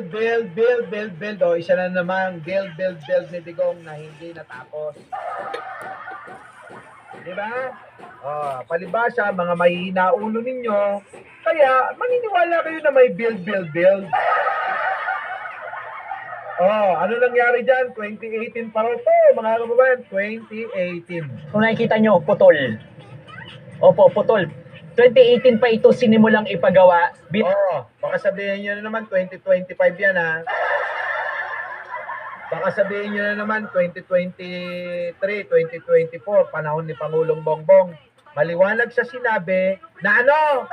build. O, isa na namang build ni Digong na hindi natapos. Di ba? Palibasa, mga mahihina ulo ninyo. Kaya, maniniwala kayo na may build. Ano nangyari dyan? 2018 pa raw to, mga kababayan. 2018. Kung nakikita nyo, putol. Opo, putol. 2018 pa ito sinimulang ipagawa. Baka sabihin nyo na naman 2025 yan, ha? Baka sabihin nyo na naman 2023, 2024, panahon ni Pangulong Bongbong. Maliwanag sa sinabi na ano?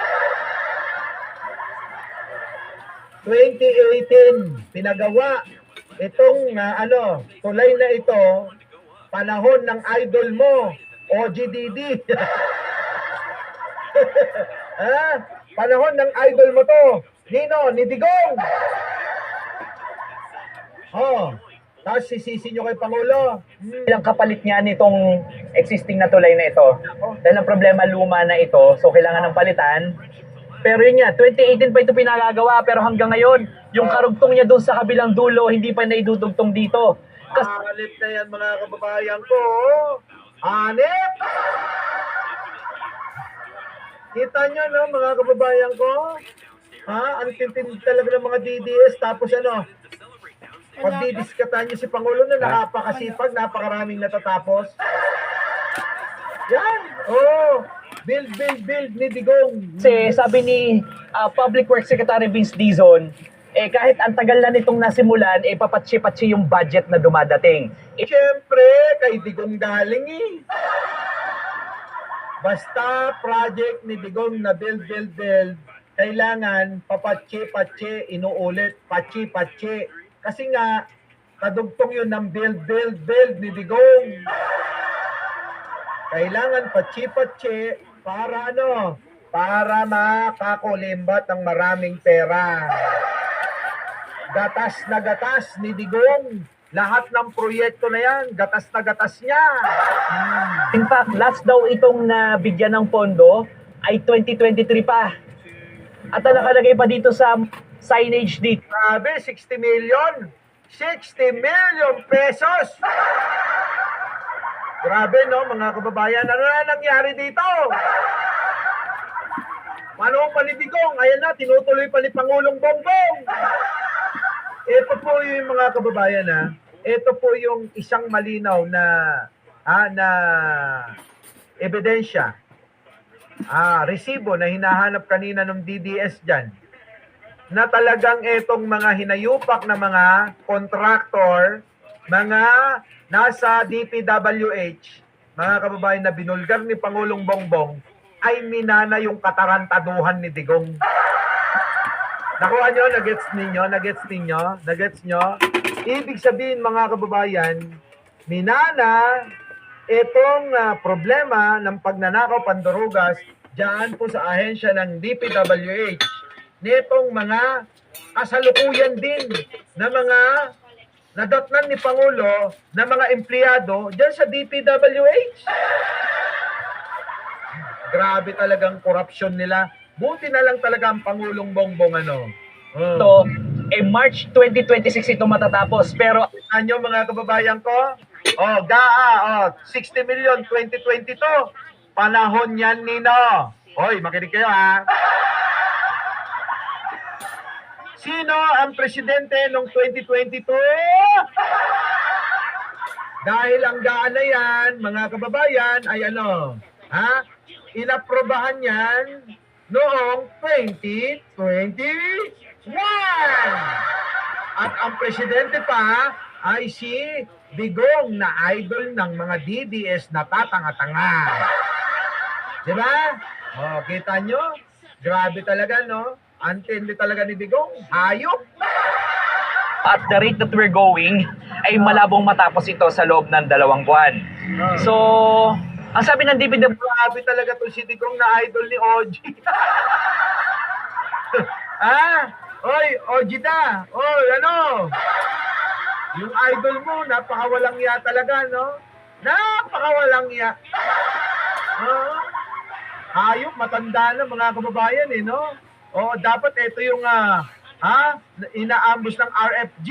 2018, pinagawa itong tulay na ito, panahon ng idol mo, OGDD. Panahon ng idol mo to, ni Digong. Tapos sisisi nyo kay Pangulo. Ilang kapalit niya nitong existing na tulay na ito. Dahil ang problema, luma na ito, so kailangan ng palitan. Pero yun nga, 2018 pa ito pinagagawa, pero hanggang ngayon, yung karugtong niya doon sa kabilang dulo, hindi pa naidudugtong dito. Hanip na yan, mga kababayan ko. Hanip! Kita nyo, no, mga kababayan ko? Ang tintindi talaga ng mga DDS. Tapos pagdidiskatan nyo si Pangulo na napakasipag, napakaraming natatapos. Yan! Build ni Digong. Kasi sabi ni Public Works Secretary Vince Dizon, kahit ang tagal na nitong nasimulan, papatsi-patsi yung budget na dumadating. Siyempre, kay Digong galing Basta project ni Digong na build, kailangan papatsi-patsi, inuulit, patsi-patsi. Kasi nga, kadugtong yun ng build ni Digong. Kailangan patsi-patsi para para makakulimbat ang maraming pera. Gatas na gatas ni Digong. Lahat ng proyekto na yan, gatas na gatas niya. In fact, last daw itong nabigyan ng pondo ay 2023 pa. At nakalagay pa dito sa signage dito. Grabe, 60 million. 60 million pesos. Grabe, no, mga kababayan. Ano na nangyari dito? Paano pa ni Digong? Ayan na, tinutuloy pa ni Pangulong Bongbong. Ito po yung mga kababayan, ito po yung isang malinaw na ebidensya. Resibo na hinahanap kanina ng DDS dyan. Na talagang itong mga hinayupak na mga kontraktor, mga nasa DPWH, mga kababayan na binulgar ni Pangulong Bongbong, ay minana yung katarantaduhan ni Digong. Nakuha nyo? Nagets nyo? Ibig sabihin, mga kababayan, minana itong problema ng pagnanakaw pandurugas dyan po sa ahensya ng DPWH nitong mga kasalukuyan din na mga nadatnan ni Pangulo na mga empleyado dyan sa DPWH. Grabe talagang korupsyon nila. Buti na lang talaga ang Pangulong Bongbong Ito, March 2026 ito matatapos. Pero ano mga kababayan ko? 60 million 2022. Panahon yan, Nino. Hoy, makinig kayo Sino ang presidente noong 2022? Dahil ang gaan na yan, mga kababayan, ay inaprobahan yan noong 2021. At ang presidente pa ay si Digong na idol ng mga DDS na tatanga-tanga. Diba? Kita nyo? Grabe talaga, no? Antindi talaga ni Digong. Hayop! at the rate that we're going, ay malabong matapos ito sa loob ng 2 buwan. So, ang sabi ng DPWH, grabe talaga to si Digong na idol ni OG. Oy, OG ta. Oy, yung idol mo, napakawalang iya talaga, no? Napakawalang iya. Hayop, matanda na mga kababayan, no? Dapat ito yung Inaambus ng RFG.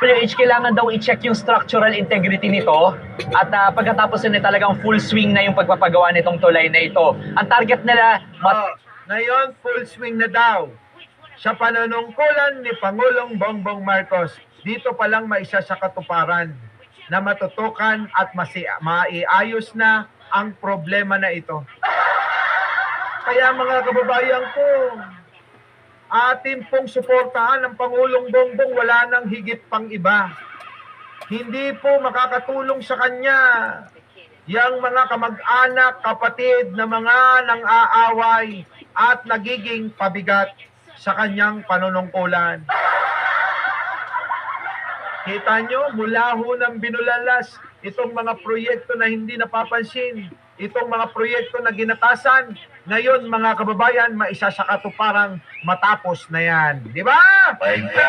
WH, kailangan daw i-check yung structural integrity nito at pagkatapos na talagang full swing na yung pagpapagawa nitong tulay na ito. Ang target nila, Ngayon, full swing na daw. Sa panunungkulan ni Pangulong Bongbong Marcos, dito pa lang maisa sa katuparan na matutukan at maiayos na ang problema na ito. Kaya mga kababayan ko, atin pong suportahan ng Pangulong Bongbong, wala nang higit pang iba. Hindi po makakatulong sa kanya yang mga kamag-anak, kapatid na mga nang-aaway at nagiging pabigat sa kanyang panunungkulan. Kita nyo, mula ho ng binulalas, itong mga proyekto na hindi napapansin, itong mga proyekto na ginatasan, ngayon mga kababayan, maisa sa katuparang matapos na yan. Di ba?